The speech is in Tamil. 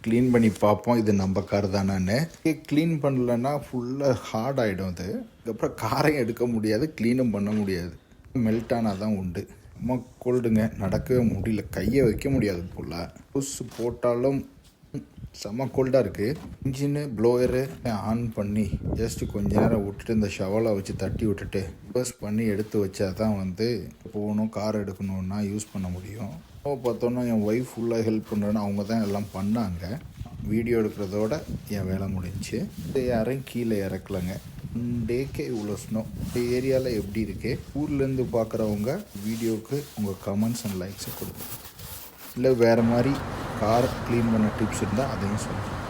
க்ளீன் பண்ணி பார்ப்போம் இது நம்ம கார் தானான்னு. க்ளீன் பண்ணலன்னா ஃபுல்லாக ஹார்ட் ஆகிடும். அது அதுக்கப்புறம் காரையும் எடுக்க முடியாது, க்ளீனும் பண்ண முடியாது. மெல்ட் ஆனால் தான் உண்டு. ரொம்ப கோல்டுங்க, நடக்கவே முடியல, கையை வைக்க முடியாது போல். புஷ் போட்டாலும் செம்ம கோல்டாக இருக்குது. இன்ஜினு ப்ளோயரு ஆன் பண்ணி ஜஸ்ட்டு கொஞ்ச நேரம் விட்டுட்டு இந்த ஷவலை வச்சு தட்டி விட்டுட்டு ரிவர்ஸ் பண்ணி எடுத்து வச்சா தான் போகணும், கார் எடுக்கணுன்னா யூஸ் பண்ண முடியும். பார்த்தோன்னா என் ஒய்ஃப் ஃபுல்லாக ஹெல்ப் பண்ணுறேன்னு அவங்க தான் எல்லாம் பண்ணாங்க. வீடியோ எடுக்கிறதோட என் வேலை முடிஞ்சிச்சு. யாரையும் கீழே இறக்கலைங்க. டேக்கே இவ்வளோ ஸ்னோ. இந்த ஏரியாவில் எப்படி இருக்கு? ஊர்லேருந்து பார்க்குறவங்க வீடியோவுக்கு உங்கள் கமெண்ட்ஸ் அண்ட் லைக்ஸை கொடுங்க. இல்லை வேறு மாதிரி கார் க்ளீன் பண்ண டிப்ஸ் இருந்தால் அதையும் சொல்லுங்கள்.